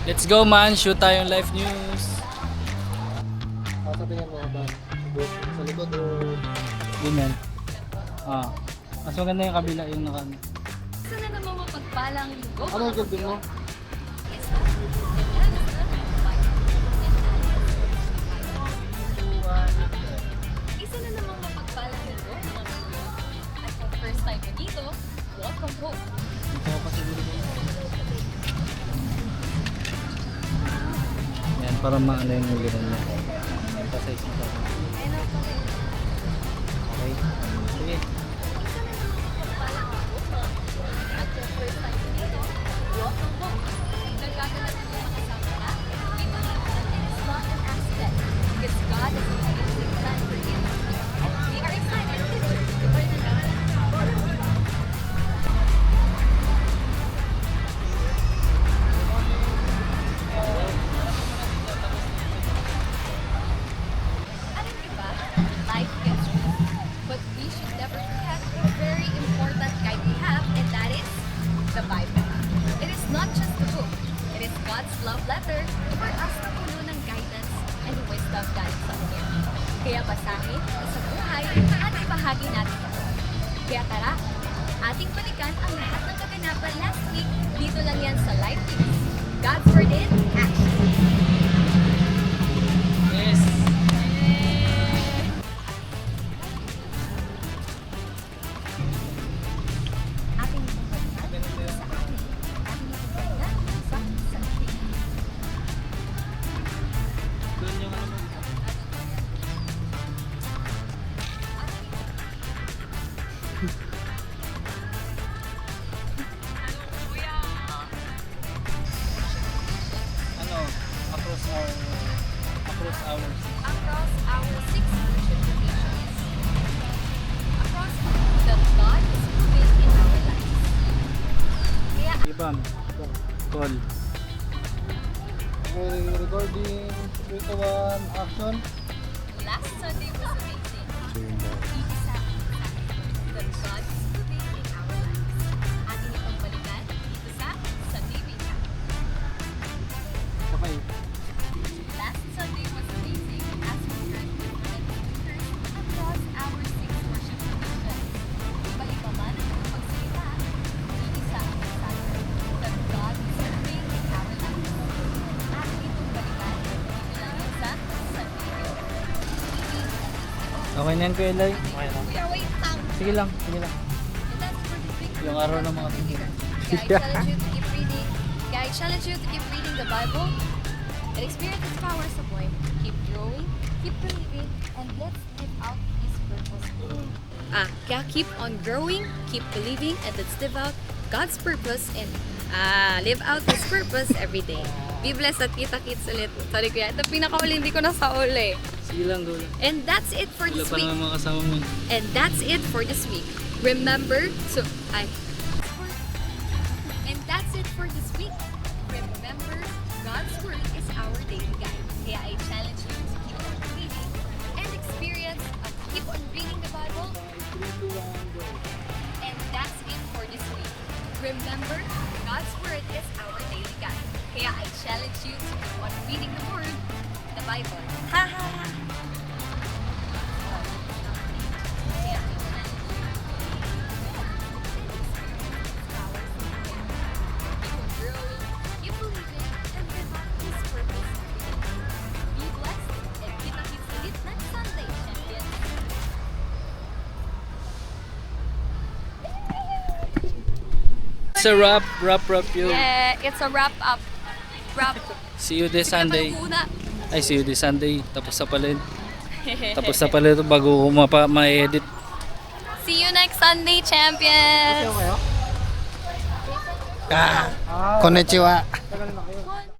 Let's go man, shoot tayong live news. Sabi nga mga ba? Sa likod o... Ganyan. Mas maganda yung kabila yung naka... Isa na namang mapagpalang linggo. Ano ang gagawin mo? Isa na namang mapagpalang linggo, mga linggo. At for the first time mo dito, welcome home. Dito ko pa siguro ko. Yan, para maano yung uliran niya. Pasay siya. Okay. Sige. At for the first time mo dito, welcome home. Nagkaganap mo makasama ka. We believe that it is not an accident. Because God has an amazing plan for you. We are excited to learn about it. Alam niyo ba, life gets busy, but we should never forget a very important guide we have, and that is the Bible. It is not just a book. It is God's love letter for us na puno ng guidance and wisdom galing sa Kanya. Kaya basahin, sa buhay, at ibahagi natin ito. Kaya tara, ating balikan ang lahat ng kaganapan last week dito lang yan sa Life Tips. God's Word in Action. Yes! Ating balikan sa atin. Ating balikan sa salita. Doon yung ano. Ano? Across our Across our 6 worship locations. Across that God is moving in our lives. Kaya Ibam. Call. Recording, 3 to 1, action. last Sunday was amazing. Isa that God is moving in our lives. Ating itong balikan dito sa Sunday Recap. Okay. Last Sunday was amazing as we heard different speakers across our 6 worship locations. Iba-iba man ang pagsalita, isa ang mensahe that God is moving in our lives. Ating itong balikan dito lang yan sa Sunday Recap. Okay na yan, Kuya Eli? We are waiting. Sige lang, sige lang. And that's for this week. Yung araw ng mga Kaya I challenge you to keep reading. Kaya I challenge you to keep reading the Bible and experience its power sa buhay. Keep growing, keep believing, and let's live out His purpose. Kaya keep on growing, keep believing, and let's live out God's purpose and live out His purpose every day. Be blessed at kita-kits ulit. Sorry kuya, ito pinakauli, hindi ko nasauli. Sige lang, go lang. And that's it for Wala this pa week. naman mga kasama mo. And that's it for this week. Remember to And that's it for this week. Remember, God's Word is our daily guide. Kaya I challenge you to keep on reading and experience keep on reading the Bible. And that's it for this week. Remember, God's Word is our daily guide. Kaya I challenge you to keep on reading the Word, the Bible. Ha ha ha! It's a wrap you. Yeah, it's a wrap up. Wrap. See you this Sunday. Muna. Ay, see you this Sunday. Tapos na pala yun. Tapos na pala ito bago ko ma-edit. See you next Sunday, champions! Konnichiwa.